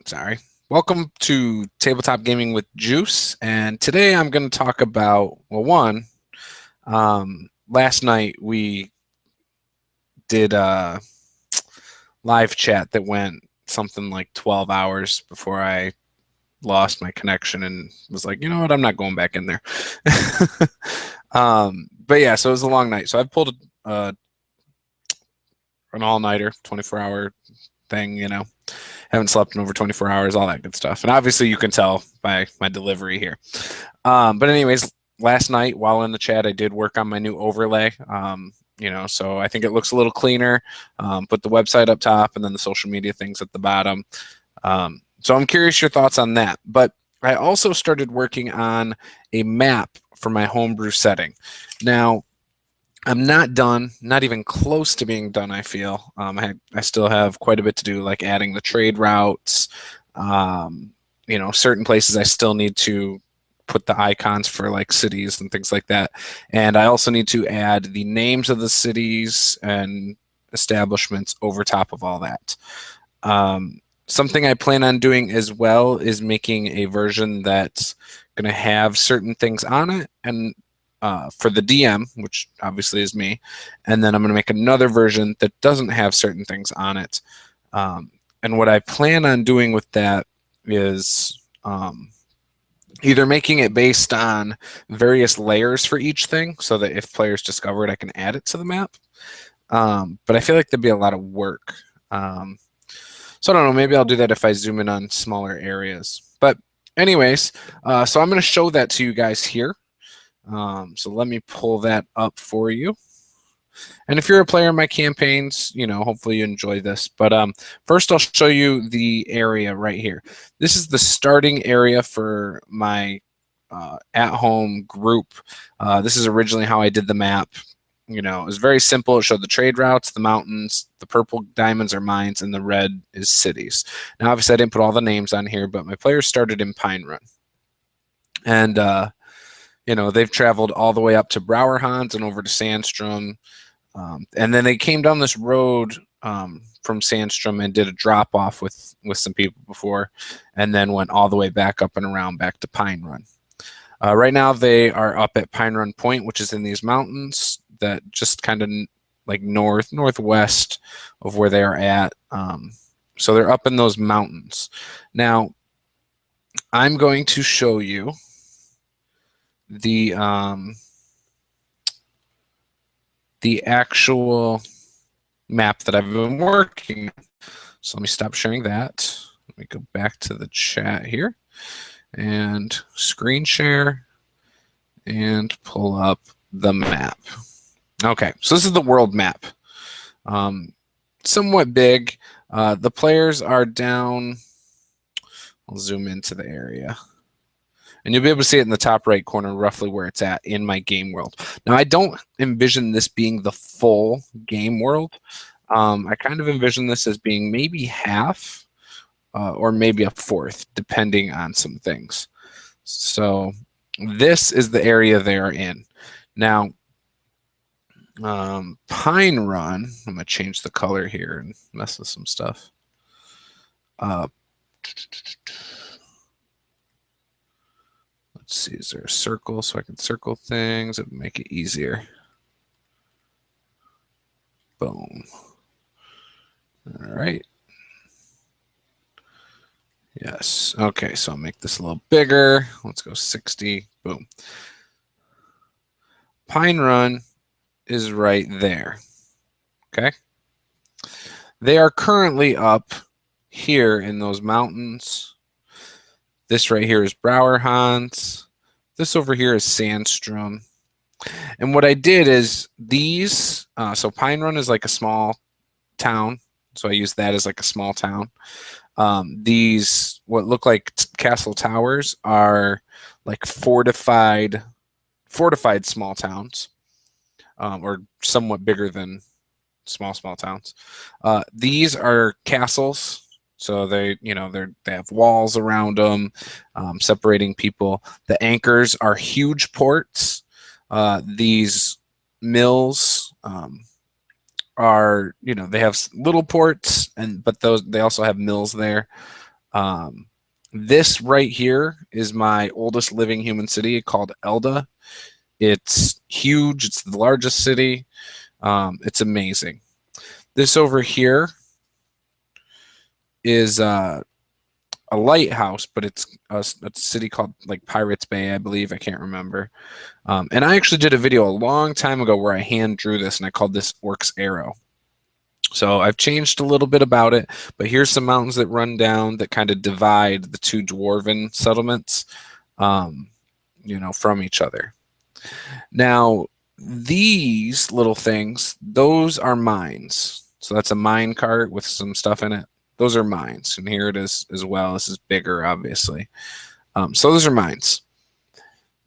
Sorry. Welcome to Tabletop Gaming with Juice, and today I'm going to talk about, last night we did a live chat that went something like 12 hours before I lost my connection and was like, you know what, I'm not going back in there. But yeah, so it was a long night. So I've pulled an all-nighter, 24-hour thing, haven't slept in over 24 hours, all that good stuff. And obviously you can tell by my delivery here. But anyways, last night while in the chat, I did work on my new overlay. So I think it looks a little cleaner. Put the website up top and then the social media things at the bottom. So I'm curious your thoughts on that. But I also started working on a map for my homebrew setting. Now, I'm not done, not even close to being done, I feel. I still have quite a bit to do, like adding the trade routes. Certain places I still need to put the icons for like cities and things like that. And I also need to add the names of the cities and establishments over top of all that. Something I plan on doing as well is making a version that's going to have certain things on it and for the DM, which obviously is me, and then I'm going to make another version that doesn't have certain things on it. And what I plan on doing with that is either making it based on various layers for each thing so that if players discover it, I can add it to the map. But I feel like there'd be a lot of work. So I don't know, maybe I'll do that if I zoom in on smaller areas. But anyways, so I'm going to show that to you guys here. So let me pull that up for you. And if you're a player in my campaigns, hopefully you enjoy this. But first I'll show you the area right here. This is the starting area for my at-home group. This is originally how I did the map. It was very simple. It showed the trade routes, the mountains, the purple diamonds are mines, and the red is cities. Now, obviously, I didn't put all the names on here, but my players started in Pine Run. And they've traveled all the way up to Browerhans and over to Sandstrom. And then they came down this road from Sandstrom and did a drop-off with some people before, and then went all the way back up and around back to Pine Run. Right now they are up at Pine Run Point, which is in these mountains that just kind of like northwest of where they are at. So they're up in those mountains. Now, I'm going to show you the actual map that I've been working on. So let me stop sharing that. Let me go back to the chat here and screen share and pull up the map. Okay, so this is the world map. Somewhat big. The players are down. I'll zoom into the area. And you'll be able to see it in the top right corner, roughly where it's at in my game world. Now, I don't envision this being the full game world. I kind of envision this as being maybe half or maybe a fourth, depending on some things. So this is the area they are in. Now, Pine Run, I'm going to change the color here and mess with some stuff. Let's see, is there a circle so I can circle things and make it easier? Boom. All right. Yes. Okay, so I'll make this a little bigger. Let's go 60. Boom. Pine Run is right there. Okay. They are currently up here in those mountains. This right here is Browerhans. This over here is Sandstrom. And what I did is these, so Pine Run is like a small town. So I use that as like a small town. These, what look like castle towers, are like fortified small towns, or somewhat bigger than small towns. These are castles. So they have walls around them, separating people. The anchors are huge ports. These mills are, they have little ports, but they also have mills there. This right here is my oldest living human city called Elda. It's huge. It's the largest city. It's amazing. This over here is a lighthouse, but it's a city called like Pirates Bay, I believe. I can't remember. And I actually did a video a long time ago where I hand drew this, and I called this Orc's Arrow. So I've changed a little bit about it, but here's some mountains that run down that kind of divide the two dwarven settlements, from each other. Now, these little things, those are mines. So that's a mine cart with some stuff in it. Those are mines, and here it is as well. This is bigger, obviously. So those are mines.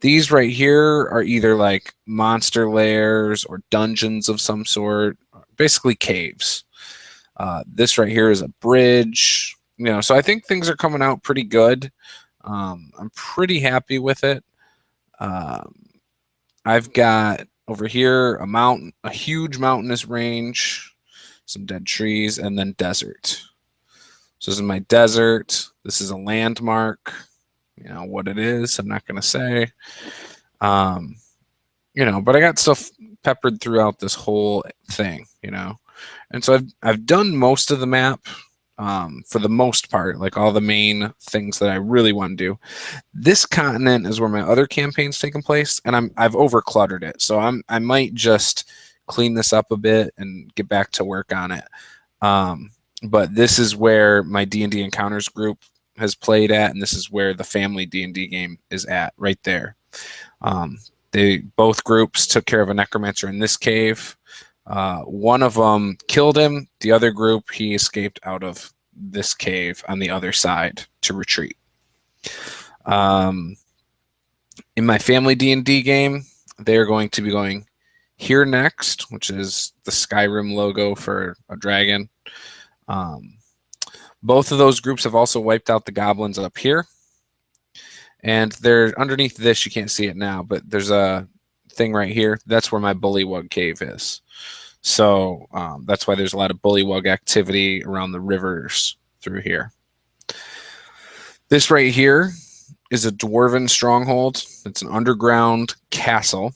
These right here are either like monster lairs or dungeons of some sort, basically caves. This right here is a bridge. So I think things are coming out pretty good. I'm pretty happy with it. I've got over here a mountain, a huge mountainous range, some dead trees, and then desert. So this is my desert. This is a landmark. What it is, I'm not going to say. But I got stuff peppered throughout this whole thing, And so I've done most of the map for the most part, like all the main things that I really want to do. This continent is where my other campaign's taking place, and I've overcluttered it. So I might just clean this up a bit and get back to work on it. But this is where my D&D Encounters group has played at, and this is where the family D&D game is at, right there. Both groups took care of a necromancer in this cave. One of them killed him. The other group, he escaped out of this cave on the other side to retreat. In my family D&D game, they're going to be going here next, which is the Skyrim logo for a dragon. Both of those groups have also wiped out the goblins up here. And they're underneath this. You can't see it now, but there's a thing right here. That's where my Bullywug cave is. So that's why there's a lot of Bullywug activity around the rivers through here. This right here is a dwarven stronghold. It's an underground castle.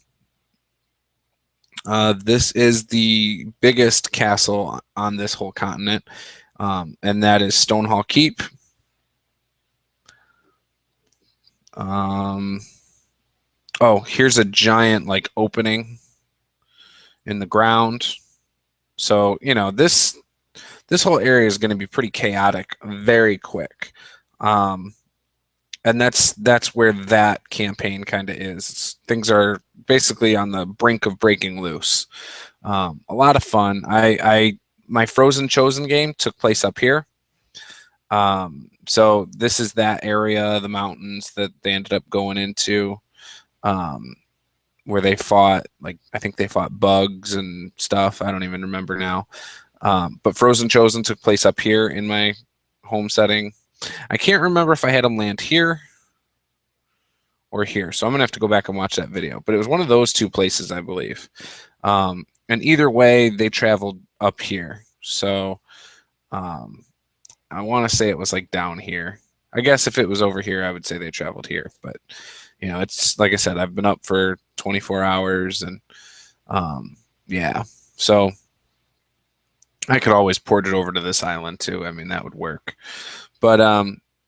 This is the biggest castle on this whole continent, and that is Stonehall Keep. Here's a giant like opening in the ground. So this whole area is going to be pretty chaotic very quick, and that's where that campaign kind of is. Things are basically on the brink of breaking loose. A lot of fun. My Frozen Chosen game took place up here. So this is that area, the mountains that they ended up going into, where they fought, I think they fought bugs and stuff. I don't even remember now. But Frozen Chosen took place up here in my home setting. I can't remember if I had them land here or here. So I'm going to have to go back and watch that video. But it was one of those two places, I believe. And either way, they traveled up here. So I want to say it was like down here. I guess if it was over here, I would say they traveled here. But, it's like I said, I've been up for 24 hours. And, yeah. So I could always port it over to this island, too. I mean, that would work. But,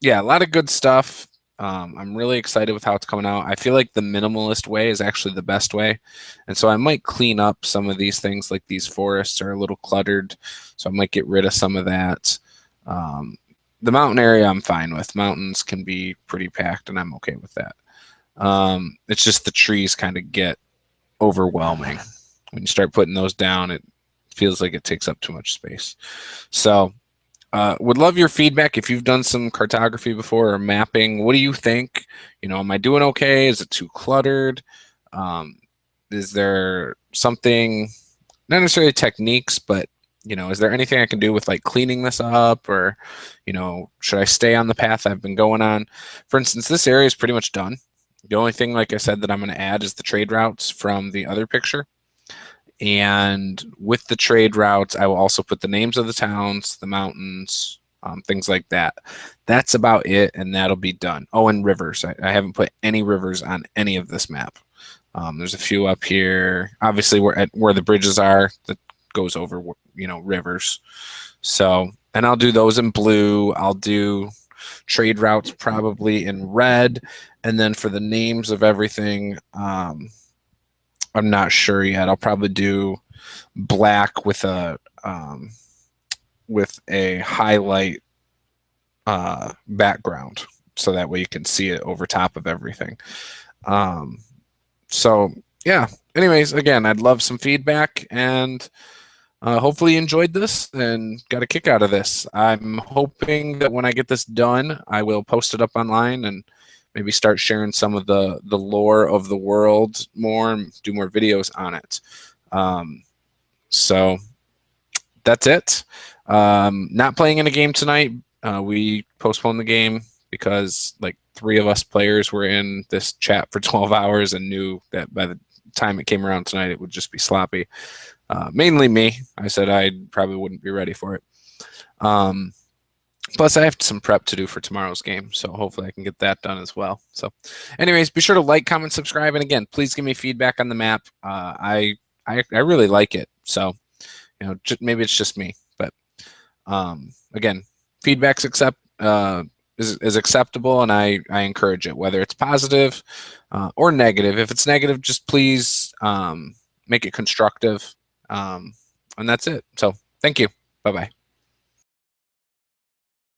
yeah, a lot of good stuff. I'm really excited with how it's coming out. I feel like the minimalist way is actually the best way. And so I might clean up some of these things, like these forests are a little cluttered. So I might get rid of some of that. The mountain area I'm fine with. Mountains can be pretty packed, and I'm okay with that. It's just the trees kind of get overwhelming. When you start putting those down, it feels like it takes up too much space. So would love your feedback if you've done some cartography before or mapping. What do you think? Am I doing okay? Is it too cluttered? Is there something, not necessarily techniques, but is there anything I can do with cleaning this up, or, should I stay on the path I've been going on? For instance, this area is pretty much done. The only thing, like I said, that I'm going to add is the trade routes from the other picture. And with the trade routes, I will also put the names of the towns, the mountains, things like that. That's about it, and that'll be done. Oh, and rivers. I haven't put any rivers on any of this map. There's a few up here. Obviously, where the bridges are, that goes over, rivers. So, and I'll do those in blue. I'll do trade routes probably in red, and then for the names of everything, I'm not sure yet. I'll probably do black with a highlight background, so that way you can see it over top of everything. So yeah. Anyways, again, I'd love some feedback, and hopefully you enjoyed this and got a kick out of this. I'm hoping that when I get this done, I will post it up online and maybe start sharing some of the lore of the world more and do more videos on it. So that's it. Not playing in a game tonight. We postponed the game because like 3 of us players were in this chat for 12 hours and knew that by the time it came around tonight, it would just be sloppy. Mainly me. I said I probably wouldn't be ready for it. Plus, I have some prep to do for tomorrow's game, so hopefully I can get that done as well. So anyways, be sure to like, comment, subscribe, and again, please give me feedback on the map. I really like it, so maybe it's just me, but again, feedback's is acceptable, and I encourage it, whether it's positive or negative. If it's negative, just please make it constructive, and that's it. So thank you. Bye-bye.